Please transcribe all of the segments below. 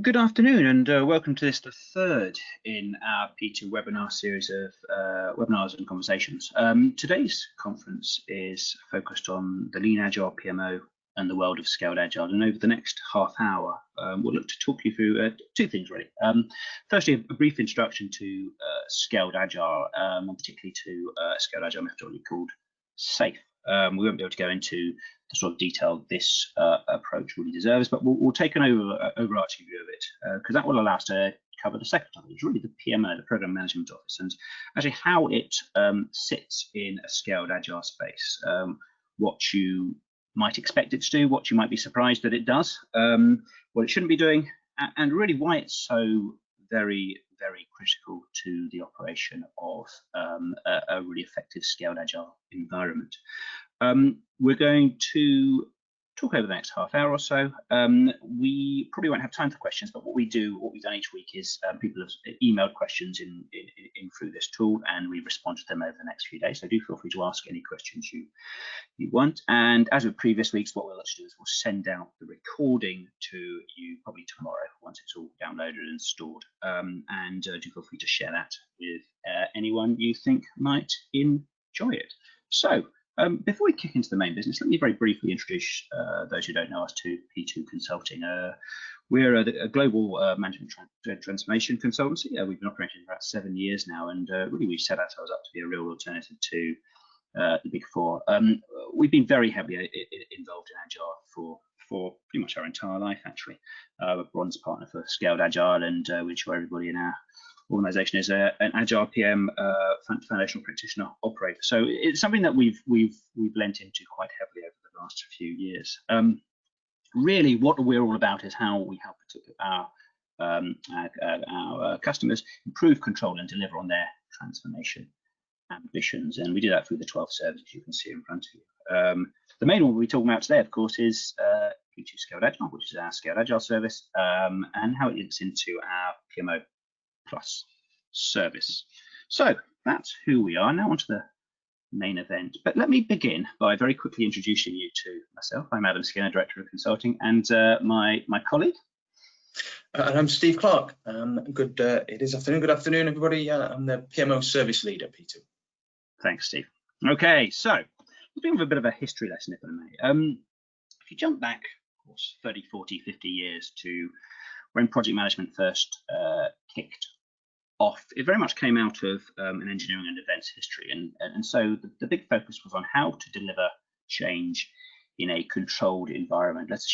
Good afternoon and welcome to this, the third in our P2 webinar series of webinars and conversations. Today's conference is focused on the Lean Agile PMO and the world of scaled agile, and over the next half hour we'll look to talk you through two things really. Firstly, a brief introduction to scaled agile, and particularly to a scaled agile methodology called SAFe. We won't be able to go into the sort of detail this approach really deserves, but we'll take an overarching view of it, because that will allow us to cover the second topic, which is really the PMO, the Program Management Office, and actually how it sits in a scaled agile space, what you might expect it to do, what you might be surprised that it does, what it shouldn't be doing, and really why it's so very critical to the operation of a really effective scaled agile environment. We're going to talk over the next half hour or so. We probably won't have time for questions, but what we've done each week is people have emailed questions in through this tool, and we respond to them over the next few days. So do feel free to ask any questions you want. And as with previous weeks, what we'll actually do is we'll send out the recording to you probably tomorrow once it's all downloaded and stored. And do feel free to share that with anyone you think might enjoy it. So before we kick into the main business, let me very briefly introduce those who don't know us to P2 Consulting. We're a global management transformation consultancy. We've been operating for about 7 years now, and really we've set ourselves up to be a real alternative to the Big Four. We've been very heavily involved in Agile for pretty much our entire life, actually. We're a bronze partner for Scaled Agile, and we ensure everybody in our organisation is an Agile PM foundational practitioner operator. So it's something that we've lent into quite heavily over the last few years. Really, what we're all about is how we help our customers improve control and deliver on their transformation ambitions, and we do that through the 12 services you can see in front of you. The main one we'll be talking about today, of course, is P2 Scaled Agile, which is our Scaled Agile service, and how it links into our PMO Plus service. So that's who we are. Now onto the main event. But let me begin by very quickly introducing you to myself. I'm Adam Skinner, Director of Consulting, and my colleague. And I'm Steve Clark. It is afternoon. Good afternoon, everybody. I'm the PMO Service Lead at P2. Thanks, Steve. Okay, so let's begin with a bit of a history lesson, if I may. If you jump back, of course, 30, 40, 50 years to when project management first kicked off, it very much came out of an engineering and events history, and so the big focus was on how to deliver change in a controlled environment. Let's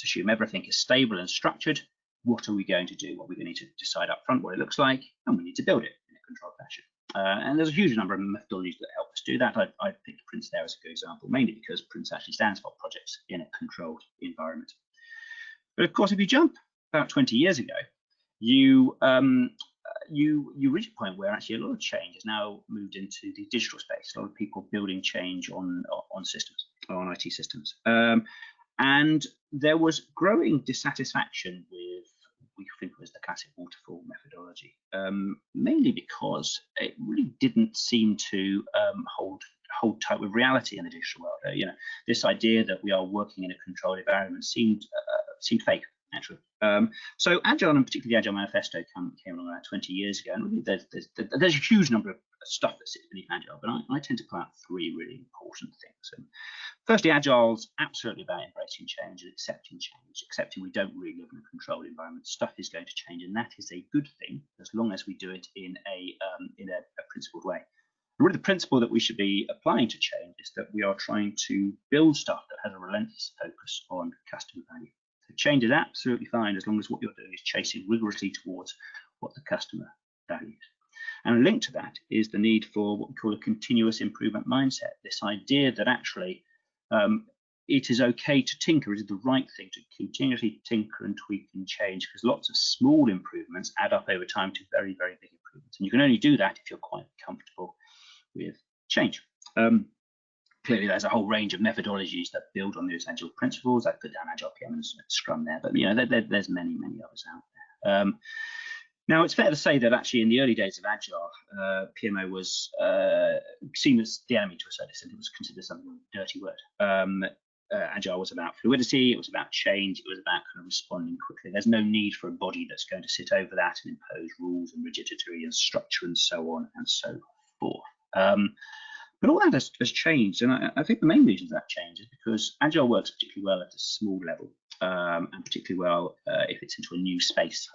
assume everything is stable and structured. What are we going to do? What we're going to need to decide up front what it looks like, and we need to build it in a controlled fashion. And there's a huge number of methodologies that help us do that. I picked Prince there as a good example, mainly because Prince actually stands for projects in a controlled environment. But of course, if you jump about 20 years ago, you reach a point where actually a lot of change has now moved into the digital space. A lot of people building change on systems, on IT systems, and there was growing dissatisfaction with what we think was the classic waterfall methodology, mainly because it really didn't seem to hold tight with reality in the digital world. This idea that we are working in a controlled environment seemed fake, actually. So Agile, and particularly the Agile Manifesto, came along about 20 years ago, and really there's a huge number of stuff that sits beneath Agile, but I tend to point out three really important things. And firstly, Agile's absolutely about embracing change and accepting we don't really live in a controlled environment. Stuff is going to change, and that is a good thing as long as we do it in a principled way. And really, the principle that we should be applying to change is that we are trying to build stuff that has a relentless focus on customer value. So change is absolutely fine as long as what you're doing is chasing rigorously towards what the customer values. And a link to that is the need for what we call a continuous improvement mindset. This idea that actually it is okay to tinker, it is the right thing to continuously tinker and tweak and change, because lots of small improvements add up over time to very big improvements. And you can only do that if you're quite comfortable with change. Clearly, there's a whole range of methodologies that build on those Agile principles. I put down Agile PM and Scrum there, but there's many others out there. Now, it's fair to say that actually in the early days of Agile, PMO was seen as the enemy to a certain extent. It was considered something of a dirty word. Agile was about fluidity, it was about change, it was about kind of responding quickly. There's no need for a body that's going to sit over that and impose rules and rigidity and structure and so on and so forth. But all that has changed, and I think the main reason that change is because Agile works particularly well at a small level, and particularly well if it's into a new space,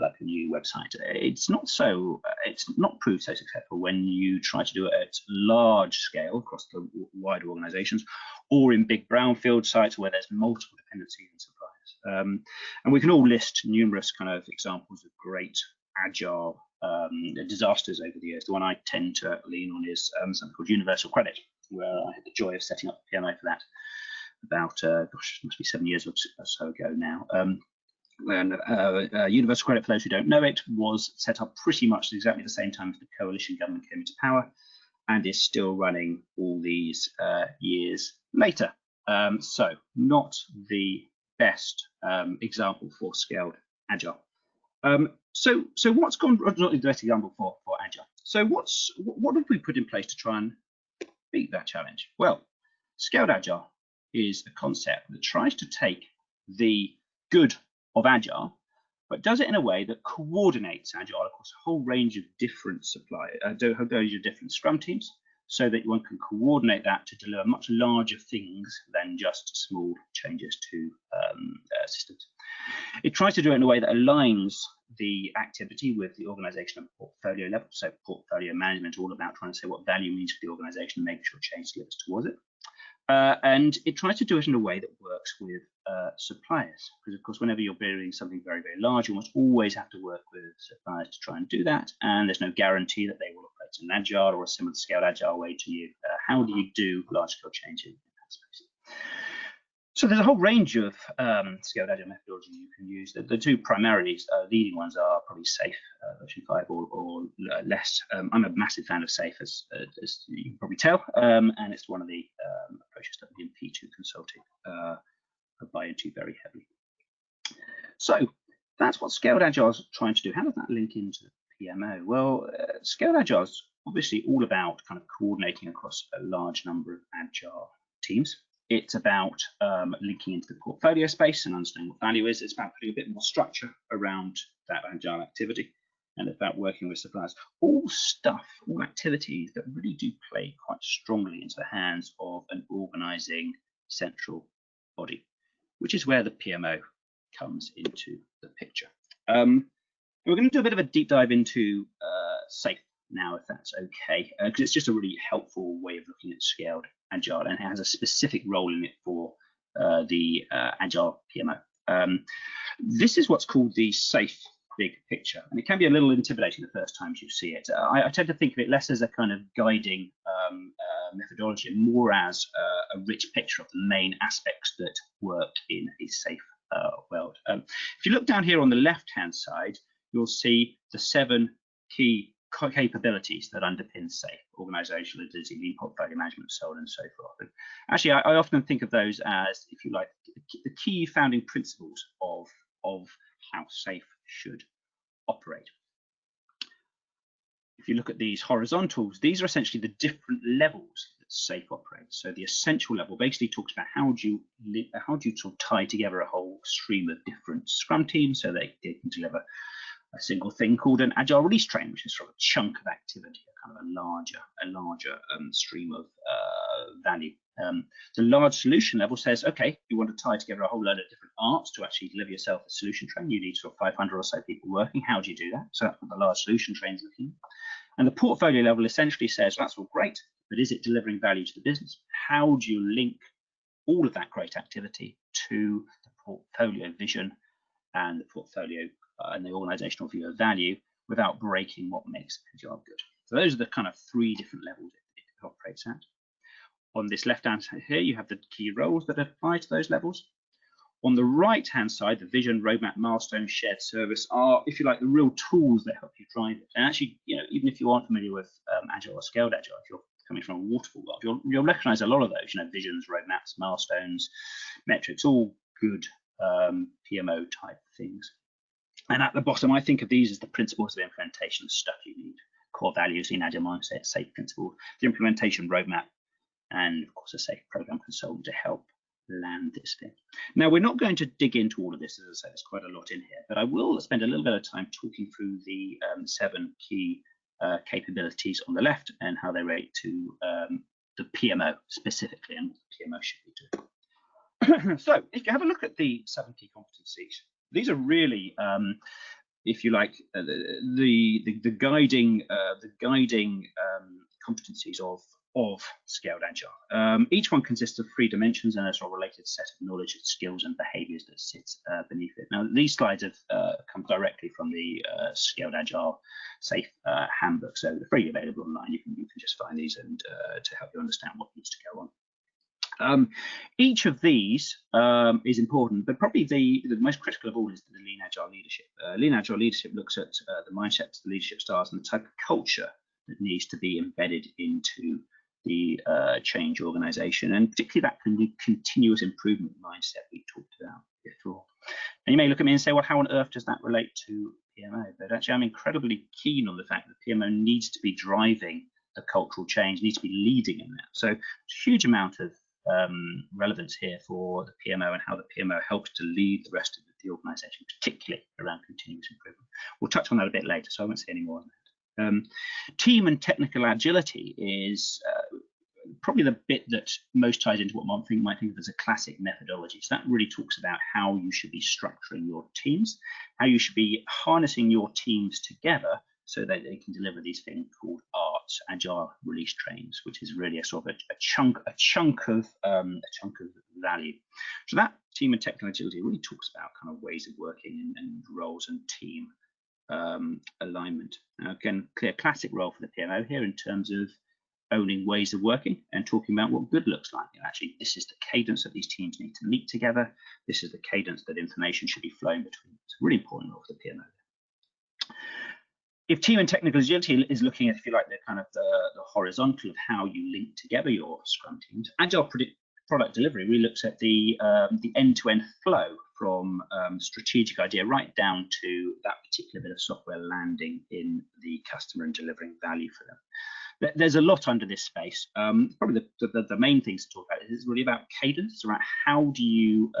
like a new website. It's not proved so successful when you try to do it at large scale across the wider organizations, or in big brownfield sites where there's multiple dependencies and suppliers. And we can all list numerous kind of examples of great Agile disasters over the years. The one I tend to lean on is something called universal credit, where I had the joy of setting up PMO for that about, gosh, it must be 7 years or so ago now. Universal credit, for those who don't know it, was set up pretty much exactly the same time as the coalition government came into power, and is still running all these years later. So not the best example for scaled Agile. So what's gone, not the best example for Agile. So what have we put in place to try and beat that challenge? Well, scaled Agile is a concept that tries to take the good of Agile, but does it in a way that coordinates Agile across a whole range of different different Scrum teams, so that one can coordinate that to deliver much larger things than just small changes to systems. It tries to do it in a way that aligns the activity with the organization at portfolio level. So portfolio management is all about trying to say what value means for the organization and make sure change delivers towards it. And it tries to do it in a way that works with suppliers, because of course whenever you're building something very, very large, you must always have to work with suppliers to try and do that, and there's no guarantee that they will operate in an Agile or a similar scaled Agile way to you. How do you do large scale change in that space? So there's a whole range of scaled Agile methodologies you can use. The two primarily leading ones are probably SAFe version 5 or less. I'm a massive fan of SAFe, as you can probably tell, and it's one of the approaches that we in P2 Consulting buy into very heavily. So that's what scaled Agile is trying to do. How does that link into PMO? Well, scaled Agile is obviously all about kind of coordinating across a large number of Agile teams. It's about linking into the portfolio space and understanding what value is. It's about putting a bit more structure around that Agile activity, and it's about working with suppliers. All activities that really do play quite strongly into the hands of an organizing central body, which is where the PMO comes into the picture. We're going to do a bit of a deep dive into SAFe now, if that's okay, because it's just a really helpful way of looking at scaled Agile, and it has a specific role in it for the Agile PMO. This is what's called the SAFe big picture, and it can be a little intimidating the first times you see it. I tend to think of it less as a kind of guiding methodology and more as a rich picture of the main aspects that work in a SAFe world. If you look down here on the left-hand side, you'll see the 7 key capabilities that underpin SAFe: organizational agility, lean portfolio management, so on and so forth. And actually, I often think of those as, if you like, the key founding principles of how SAFe should operate. If you look at these horizontals, these are essentially the different levels that SAFe operates. So the essential level basically talks about how do you sort of tie together a whole stream of different Scrum teams so they can deliver a single thing called an Agile release train, which is sort of a chunk of activity, a kind of a larger stream of value. The large solution level says, okay, you want to tie together a whole load of different arts to actually deliver yourself a solution train. You need sort of 500 or so people working. How do you do that? So that's what the large solution train is looking at. And the portfolio level essentially says, that's all great, but is it delivering value to the business? How do you link all of that great activity to the portfolio vision and the portfolio and the organizational view of value without breaking what makes a job good? So those are the kind of 3 different levels it operates at. On this left-hand side here, you have the key roles that apply to those levels. On the right-hand side, the vision, roadmap, milestones, shared service are, if you like, the real tools that help you drive it. And actually, you know, even if you aren't familiar with Agile or scaled Agile, if you're coming from a waterfall world, you'll recognize a lot of those, you know, visions, roadmaps, milestones, metrics, all good PMO type things. And at the bottom, I think of these as the principles of implementation, the stuff you need: core values, Lean Agile mindset, SAFe principles, the implementation roadmap, and of course a SAFe program consultant to help land this thing. Now, we're not going to dig into all of this, as I said, there's quite a lot in here, but I will spend a little bit of time talking through the 7 key capabilities on the left and how they relate to the PMO specifically and what the PMO should be doing. So if you have a look at the 7 key competencies, these are really, if you like, the guiding competencies of scaled agile. Each one consists of 3 dimensions and a related set of knowledge, skills, and behaviors that sits beneath it. Now, these slides have come directly from the scaled agile safe handbook, so they're freely available online. You can just find these and to help you understand what needs to go on. Each of these is important, but probably the most critical of all is the Lean Agile leadership. Lean Agile leadership looks at the mindsets, the leadership styles, and the type of culture that needs to be embedded into the change organization, and particularly that continuous improvement mindset we talked about before. And you may look at me and say, well, how on earth does that relate to PMO? But actually, I'm incredibly keen on the fact that PMO needs to be driving the cultural change, needs to be leading in that. So there's a huge amount of relevance here for the PMO and how the PMO helps to lead the rest of the organization, particularly around continuous improvement. We'll touch on that a bit later, so I won't say any more on that. Team and technical agility is probably the bit that most ties into what one might think of as a classic methodology. So that really talks about how you should be structuring your teams, how you should be harnessing your teams together so that they can deliver these things called ARTs, Agile Release Trains, which is really a sort of a chunk of value. So that team and technical agility really talks about kind of ways of working and roles and team alignment. Now, again, clear classic role for the PMO here in terms of owning ways of working and talking about what good looks like. And actually, this is the cadence that these teams need to meet together. This is the cadence that information should be flowing between. It's a really important role for the PMO. If team and technical agility is looking at, if you like, the kind of the horizontal of how you link together your Scrum teams, Agile product delivery really looks at the end-to-end flow from strategic idea right down to that particular bit of software landing in the customer and delivering value for them. There's a lot under this space. Probably the main things to talk about is really about cadence. It's about how do you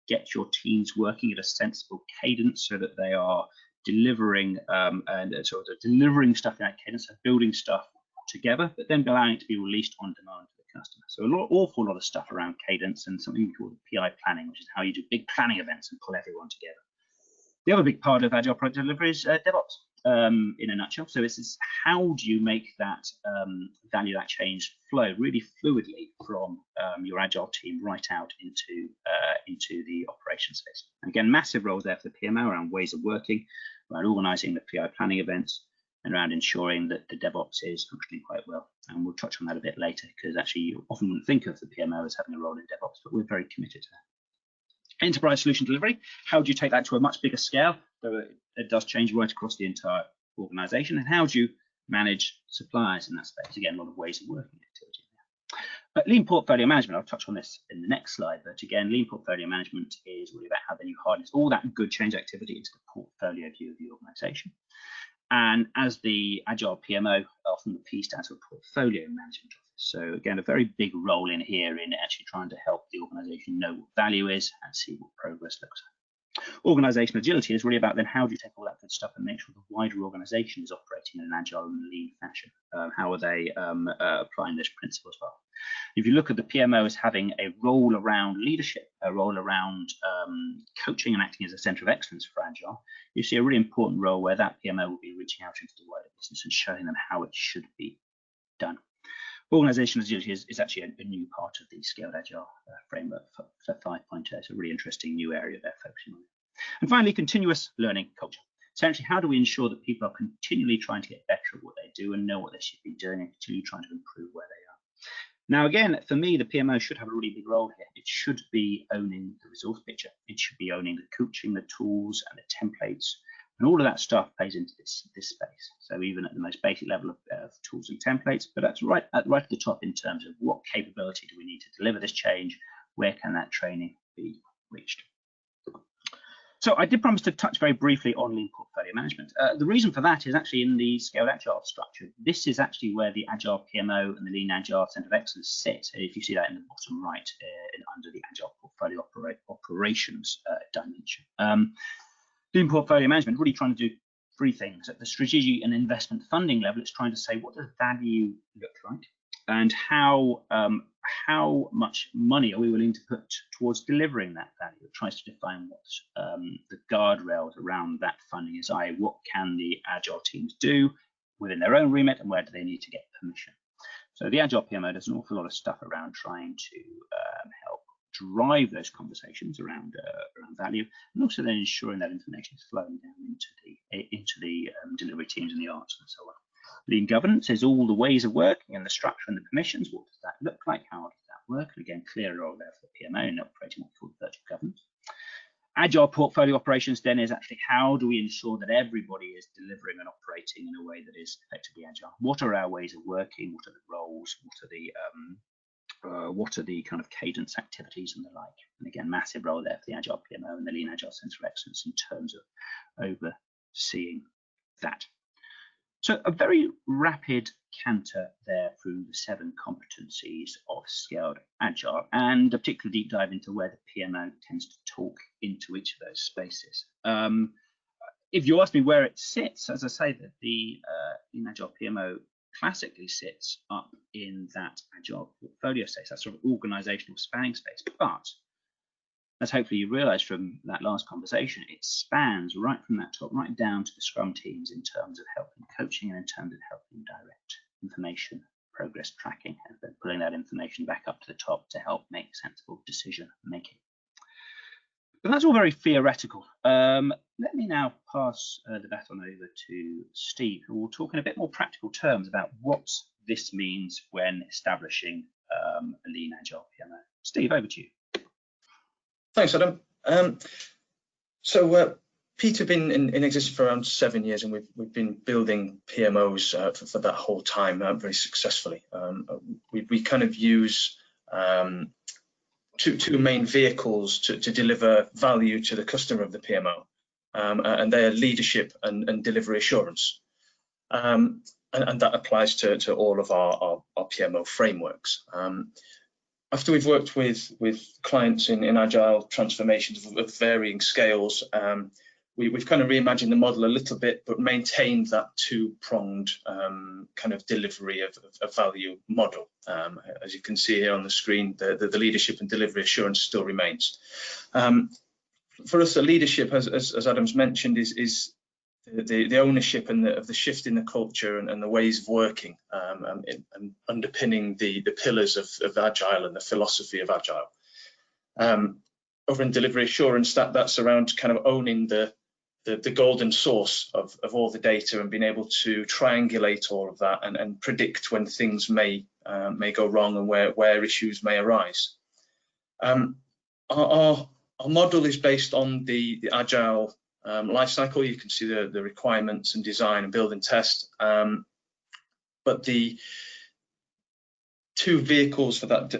get your teams working at a sensible cadence so that they are delivering and sort of delivering stuff in that cadence and building stuff together, but then allowing it to be released on demand to the customer. So awful lot of stuff around cadence and something we call PI planning, which is how you do big planning events and pull everyone together. The other big part of Agile product delivery is DevOps in a nutshell. So this is how do you make that value, that change flow really fluidly from your Agile team right out into the operations space. And again, massive roles there for the PMO around ways of working, around organizing the PI planning events, and around ensuring that the DevOps is functioning quite well. And we'll touch on that a bit later, because actually you often wouldn't think of the PMO as having a role in DevOps, but we're very committed to that. Enterprise solution delivery, how do you take that to a much bigger scale? So it does change right across the entire organization. And how do you manage suppliers in that space? Again, a lot of ways of working activity there. But lean portfolio management, I'll touch on this in the next slide, but again, lean portfolio management is really about how then you harness all that good change activity into the portfolio view of the organization. And as the Agile PMO, often the P stands for Portfolio Management Office. So again, a very big role in here in actually trying to help the organization know what value is and see what progress looks like. Organizational agility is really about then how do you take all that good stuff and make sure the wider organization is operating in an agile and lean fashion. How are they applying this principle as well? If you look at the PMO as having a role around leadership, a role around coaching and acting as a center of excellence for Agile, you see a really important role where that PMO will be reaching out into the wider business and showing them how it should be done. Organizational agility is actually a new part of the Scaled Agile framework for 5.0. It's a really interesting new area they're focusing on. And finally, continuous learning culture. Essentially, how do we ensure that people are continually trying to get better at what they do and know what they should be doing and continually trying to improve where they are? Now, again, for me, the PMO should have a really big role here. It should be owning the resource picture. It should be owning the coaching, the tools, and the templates. And all of that stuff plays into this space. So even at the most basic level of tools and templates, but that's right at the top in terms of what capability do we need to deliver this change? Where can that training be reached? So I did promise to touch very briefly on lean portfolio management. The reason for that is actually in the scaled agile structure. This is actually where the Agile PMO and the Lean Agile Center of Excellence sit. If you see that in the bottom right, under the Agile Portfolio Operations dimension. Lean portfolio management really trying to do three things. At the strategic and investment funding level, it's trying to say, what does value look like, and how much money are we willing to put towards delivering that value? It tries to define what the guardrails around that funding is, i.e. what can the Agile teams do within their own remit, and where do they need to get permission? So the Agile PMO does an awful lot of stuff around trying to help drive those conversations around value, and also then ensuring that information is flowing down into the delivery teams and the arts and so on. Lean governance is all the ways of working and the structure and the permissions. What does that look like? How does that work? And again, clear role there for the PMO and operating what we call virtual governance. Agile portfolio operations then is actually how do we ensure that everybody is delivering and operating in a way that is effectively agile? What are our ways of working? What are the roles? What are the kind of cadence activities and the like? And again, massive role there for the Agile PMO and the Lean Agile Center of Excellence in terms of overseeing that. So a very rapid canter there through the 7 competencies of scaled agile, and a particular deep dive into where the PMO tends to talk into each of those spaces. If you ask me where it sits, as I say, that the Lean Agile PMO classically sits up in that agile portfolio space, that sort of organizational spanning space. But as hopefully you realize from that last conversation, it spans right from that top right down to the Scrum teams in terms of helping coaching and in terms of helping direct information, progress tracking, and then pulling that information back up to the top to help make sensible decision making. But that's all very theoretical. Let me now pass the baton over to Steve, who will talk in a bit more practical terms about what this means when establishing a Lean Agile PMO. Steve, over to you. Thanks, Adam. So Peter been in existence for around 7 years, and we've been building PMOs for that whole time very successfully. We kind of use two main vehicles to deliver value to the customer of the PMO, and they are leadership and delivery assurance. And that applies to all of our PMO frameworks. After we've worked with clients in agile transformations of varying scales, we've kind of reimagined the model a little bit, but maintained that two-pronged kind of delivery of value model. As you can see here on the screen, the leadership and delivery assurance still remains. For us, the leadership, as Adam's mentioned, is the ownership of the shift in the culture and the ways of working, and underpinning the pillars of agile and the philosophy of agile. Over in delivery assurance, that's around kind of owning the golden source of all the data and being able to triangulate all of that and predict when things may go wrong and where issues may arise. Our model is based on the agile life cycle. You can see the requirements and design and build and test, but the two vehicles for that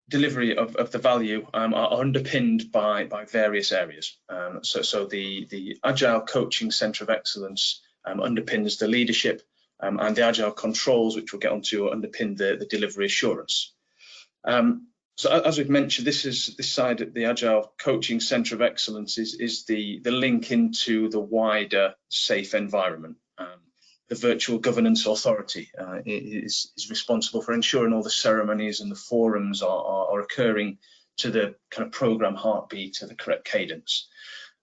delivery of the value are underpinned by various areas. So the Agile Coaching Center of Excellence underpins the leadership, and the Agile Controls, which we'll get onto, underpin the delivery assurance. So as we've mentioned, this side of the Agile Coaching Center of Excellence is the link into the wider SAFE environment. The virtual governance authority is responsible for ensuring all the ceremonies and the forums are occurring to the kind of program heartbeat, to the correct cadence.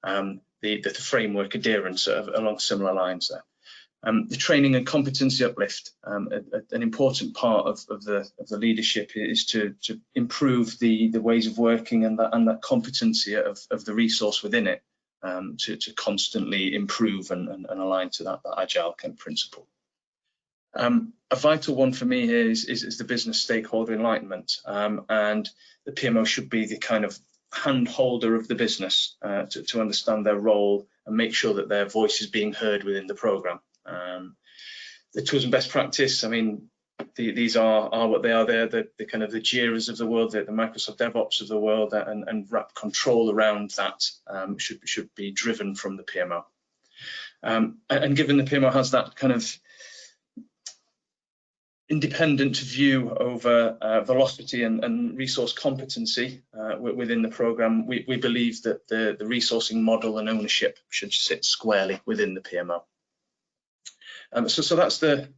The framework adherence along similar lines there. The training and competency uplift, an important part of the leadership is to improve the ways of working and that competency of the resource within it, to constantly improve and align to that agile kind of principle. A vital one for me here is the business stakeholder enlightenment, and the PMO should be the kind of hand holder of the business to understand their role and make sure that their voice is being heard within the program. The tools and best practice, I mean, these are what they are. They're the kind of the Jiras of the world, the Microsoft DevOps of the world, and wrap control around that should be driven from the PMO. And given the PMO has that kind of independent view over velocity and resource competency within the program, we believe that the resourcing model and ownership should sit squarely within the PMO. So that's the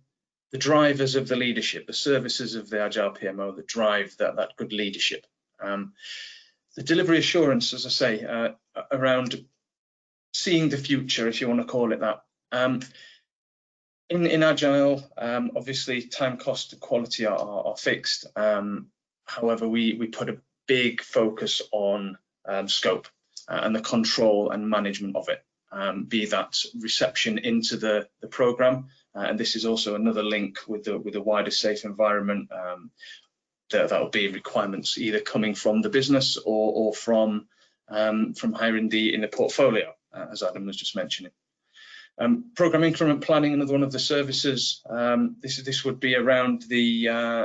drivers of the leadership, the services of the Agile PMO that drive that good leadership. The delivery assurance, as I say, around seeing the future, if you want to call it that. In Agile, obviously time, cost, and quality are fixed. However, we put a big focus on scope and the control and management of it, be that reception into the program. And this is also another link with the wider safe environment. That will be requirements either coming from the business or from higher in the portfolio, as Adam was just mentioning. Program increment planning, another one of the services. This would be around the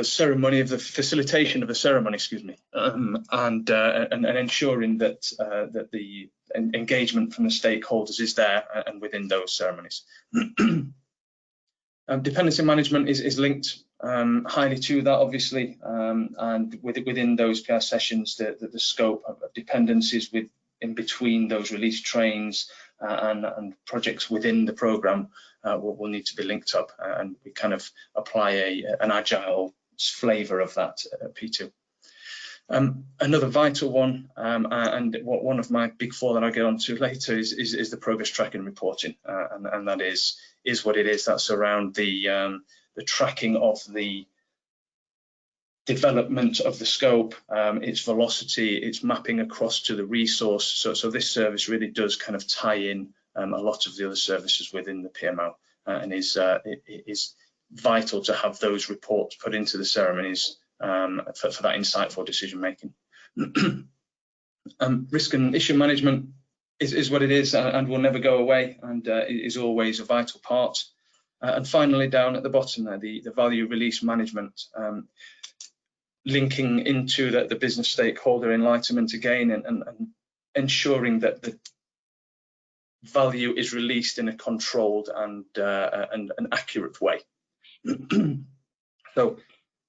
ceremony of the facilitation of the ceremony, excuse me, and ensuring that the engagement from the stakeholders is there and within those ceremonies. Dependency management is linked highly to that, obviously, and within those PR sessions, the scope of dependencies in between those release trains and projects within the program will need to be linked up, and we kind of apply an agile flavor of that at P2. Another vital one, and one of my big four that I'll get onto later is the progress tracking and reporting, and that is what it is. That's around the tracking of the development of the scope, its velocity, its mapping across to the resource. So this service really does kind of tie in a lot of the other services within the PMO, and it is vital to have those reports put into the ceremonies for that insightful decision making. Risk and issue management is what it is and will never go away, and is always a vital part. And finally, down at the bottom there, the value release management, linking into the business stakeholder enlightenment again, and ensuring that the value is released in a controlled and an accurate way. So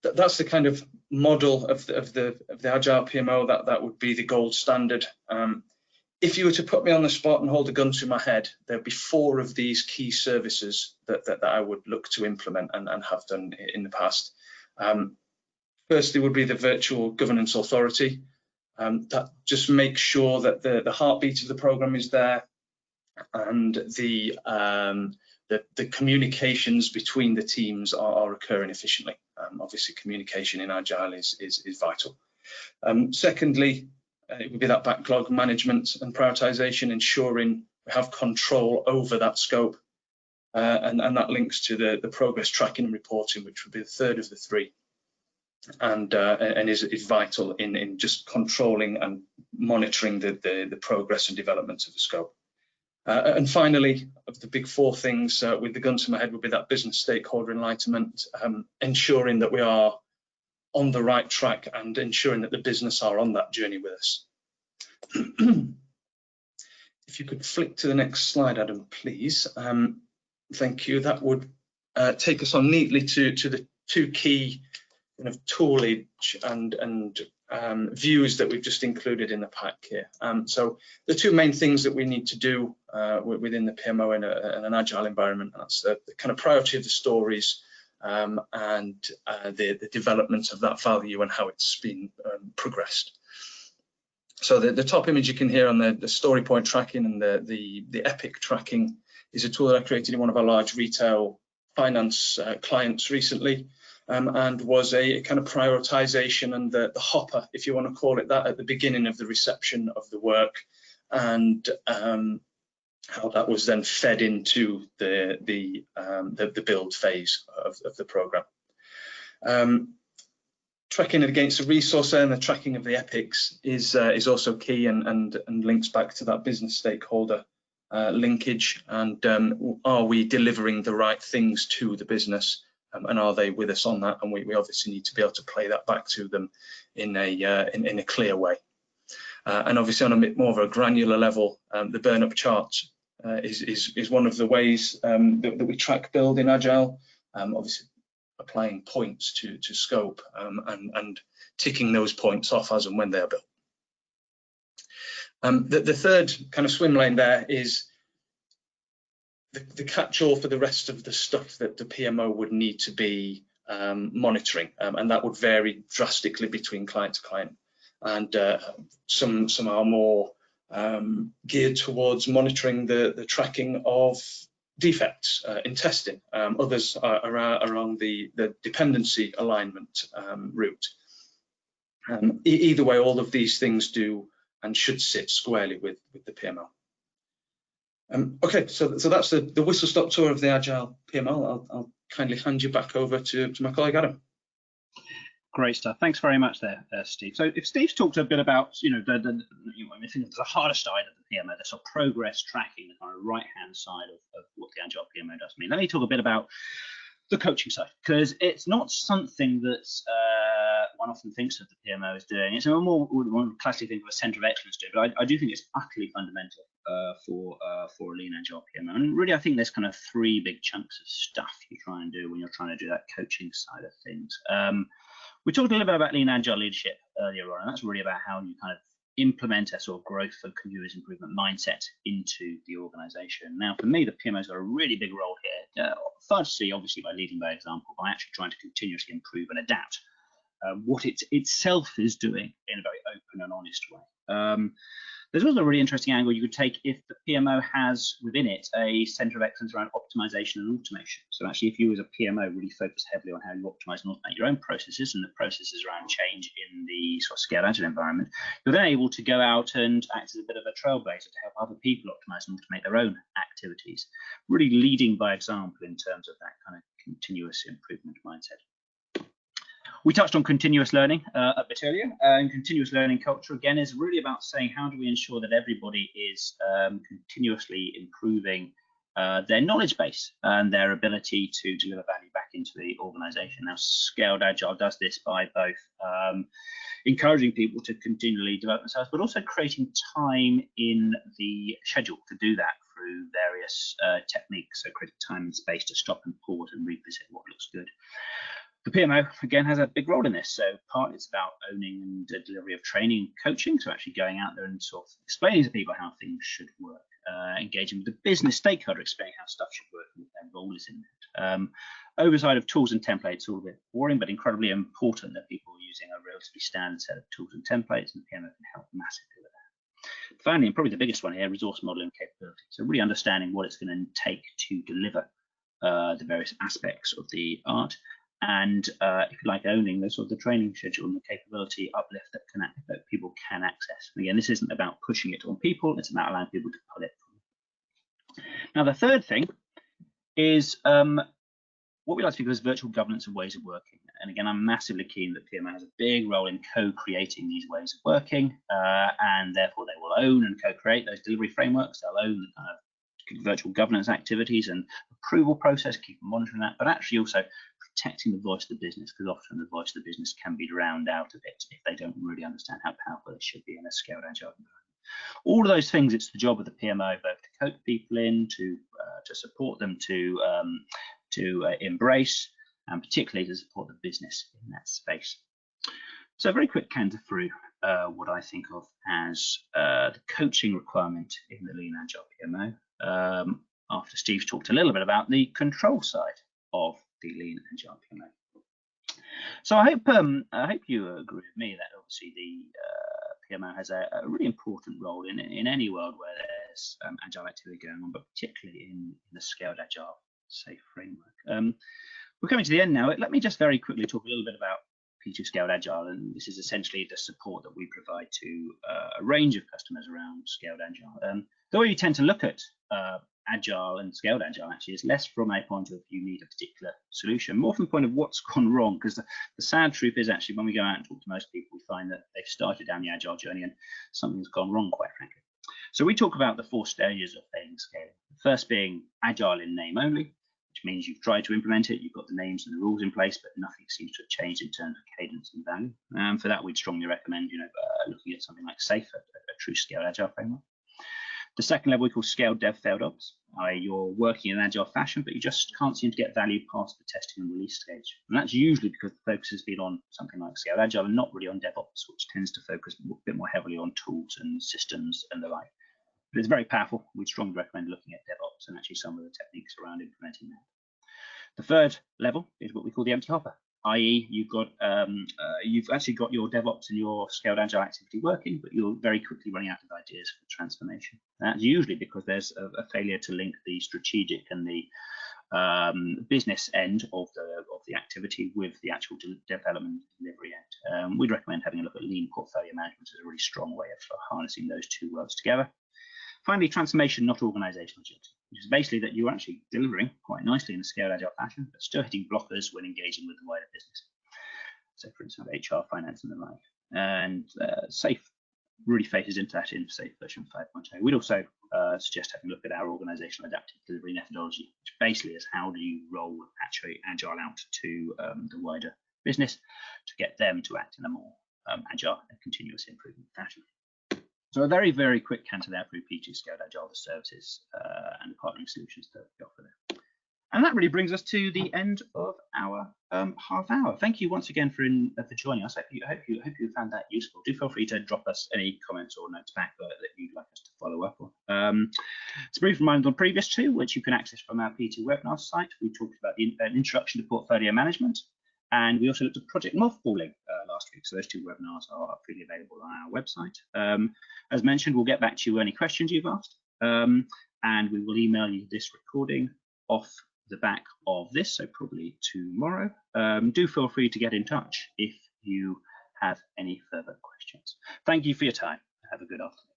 that's the kind of model of the Agile PMO that would be the gold standard. If you were to put me on the spot and hold a gun to my head, there'd be 4 of these key services that I would look to implement and have done in the past. Firstly would be the virtual governance authority. That just makes sure that the heartbeat of the program is there, and the communications between the teams are occurring efficiently. Obviously, communication in Agile is vital. Secondly, it would be that backlog management and prioritization, ensuring we have control over that scope, and that links to the progress tracking and reporting, which would be the third of the 3. And is vital in just controlling and monitoring the progress and development of the scope. And finally, of the big 4 things, with the gun to my head, would be that business stakeholder enlightenment, ensuring that we are on the right track and ensuring that the business are on that journey with us. If you could flick to the next slide, Adam, please. Thank you. That would take us on neatly to the 2 key kind of toolage and views that we've just included in the pack here. So the 2 main things that we need to do within the PMO in an Agile environment, that's the kind of priority of the stories, and the development of that value and how it's been progressed. So the top image you can hear on the story point tracking and the epic tracking is a tool that I created in one of our large retail finance clients recently. And was a kind of prioritization and the hopper, if you want to call it that, at the beginning of the reception of the work, and how that was then fed into the build phase of the program. Tracking it against the resource and the tracking of the epics is also key and links back to that business stakeholder linkage, and are we delivering the right things to the business, and are they with us on that? And we obviously need to be able to play that back to them in a clear way. And obviously on a bit more of a granular level, the burn-up chart is one of the ways that we track build in Agile, obviously applying points to scope, and ticking those points off as and when they are built. The third kind of swim lane there is the catch-all for the rest of the stuff that the PMO would need to be monitoring, and that would vary drastically between client to client. And some are more geared towards monitoring the tracking of defects in testing. Others are around the dependency alignment route. Either way, all of these things do and should sit squarely with the PMO. Okay, so that's the whistle-stop tour of the Agile PMO. I'll kindly hand you back over to my colleague Adam. Great stuff. Thanks very much there, Steve. So if Steve's talked a bit about, I think there's a harder side of the PMO, the sort of progress tracking, the kind of right-hand side of what the Agile PMO does mean. Let me talk a bit about the coaching side, because it's not something that one often thinks of the PMO as doing. It's a more one classically think of a centre of excellence do, but I do think it's utterly fundamental for a Lean Agile PMO. And really, I think there's kind of three big chunks of stuff you try and do when you're trying to do that coaching side of things. We talked a little bit about Lean Agile leadership earlier on, and that's really about how you kind of implement a sort of growth and continuous improvement mindset into the organization. Now, for me, the PMO's got a really big role here. Firstly, obviously, by leading by example, by actually trying to continuously improve and adapt what it itself is doing in a very open and honest way. There's also a really interesting angle you could take if the PMO has within it a center of excellence around optimization and automation. So actually, if you as a PMO really focus heavily on how you optimize and automate your own processes and the processes around change in the sort of scaled agile environment, you're then able to go out and act as a bit of a trailblazer to help other people optimize and automate their own activities, really leading by example in terms of that kind of continuous improvement mindset. We touched on continuous learning a bit earlier, and continuous learning culture, again, is really about saying how do we ensure that everybody is continuously improving their knowledge base and their ability to deliver value back into the organization. Now, Scaled Agile does this by both encouraging people to continually develop themselves, but also creating time in the schedule to do that through various techniques, so creating time and space to stop and pause and revisit what looks good. The PMO, again, has a big role in this. So partly it's about owning and delivery of training and coaching, so actually going out there and sort of explaining to people how things should work, engaging with the business stakeholder, explaining how stuff should work and what their role is in it. Oversight of tools and templates, all a bit boring, but incredibly important that people are using a relatively standard set of tools and templates, and the PMO can help massively with that. Finally, and probably the biggest one here, resource modeling capability. So really understanding what it's going to take to deliver the various aspects of the art. And if you like, owning the sort of the training schedule and the capability uplift that people can access. And again, this isn't about pushing it on people, it's about allowing people to pull it from. Now, the third thing is what we like to think of as virtual governance and ways of working. And again, I'm massively keen that PMO has a big role in co-creating these ways of working, and therefore they will own and co-create those delivery frameworks. They'll own the kind of virtual governance activities and approval process, keep monitoring that, but actually also protecting the voice of the business, because often the voice of the business can be drowned out a bit if they don't really understand how powerful it should be in a scaled agile environment. All of those things, it's the job of the PMO both to coach people in, to support them to embrace, and particularly to support the business in that space. So a very quick canter through what I think of as the coaching requirement in the Lean Agile PMO, after Steve's talked a little bit about the control side of the Lean Agile PMO. So I hope you agree with me that obviously the PMO has a really important role in any world where there's agile activity going on, but particularly in the scaled agile safe framework. We're coming to the end now. Let me just very quickly talk a little bit about P2 Scaled Agile, and this is essentially the support that we provide to a range of customers around Scaled Agile. The way you tend to look at Agile and Scaled Agile actually is less from a point of you need a particular solution, more from the point of what's gone wrong, because the sad truth is actually when we go out and talk to most people, we find that they've started down the Agile journey and something's gone wrong, quite frankly. So we talk about the 4 stages of failing scaling. The first being agile in name only, which means you've tried to implement it, you've got the names and the rules in place, but nothing seems to have changed in terms of cadence and value. For that, we'd strongly recommend, looking at something like SAFE, a true scaled agile framework. The second level we call scaled dev failed ops, i.e. you're working in an agile fashion, but you just can't seem to get value past the testing and release stage. And that's usually because the focus has been on something like scaled agile and not really on DevOps, which tends to focus a bit more heavily on tools and systems and the like. But it's very powerful. We'd strongly recommend looking at DevOps and actually some of the techniques around implementing that. The third level is what we call the empty hopper, i.e. you've actually got your DevOps and your scaled agile activity working, but you're very quickly running out of ideas for transformation. And that's usually because there's a failure to link the strategic and the business end of the activity with the actual development delivery end. We'd recommend having a look at lean portfolio management as a really strong way of harnessing those two worlds together. Finally, transformation, not organizational agility, which is basically that you're actually delivering quite nicely in a scaled agile fashion, but still hitting blockers when engaging with the wider business. So, for instance, HR, finance, and the like. And SAFE really faces into that in SAFE version 5.0. We'd also suggest having a look at our organizational adaptive delivery methodology, which basically is how do you roll actually agile out to the wider business to get them to act in a more agile and continuous improvement fashion. So a very, very quick canter there through P2 Scaled Agile, the services and the partnering solutions that we offer there. And that really brings us to the end of our half hour. Thank you once again for joining us. I hope you found that useful. Do feel free to drop us any comments or notes back that you'd like us to follow up on. It's a brief reminder on previous two, which you can access from our P2 webinar site. We talked about an introduction to portfolio management, and we also looked at project mothballing last week. So those two webinars are freely available on our website. As mentioned, we'll get back to you any questions you've asked, and we will email you this recording off the back of this, so probably tomorrow. Do feel free to get in touch if you have any further questions. Thank you for your time. Have a good afternoon.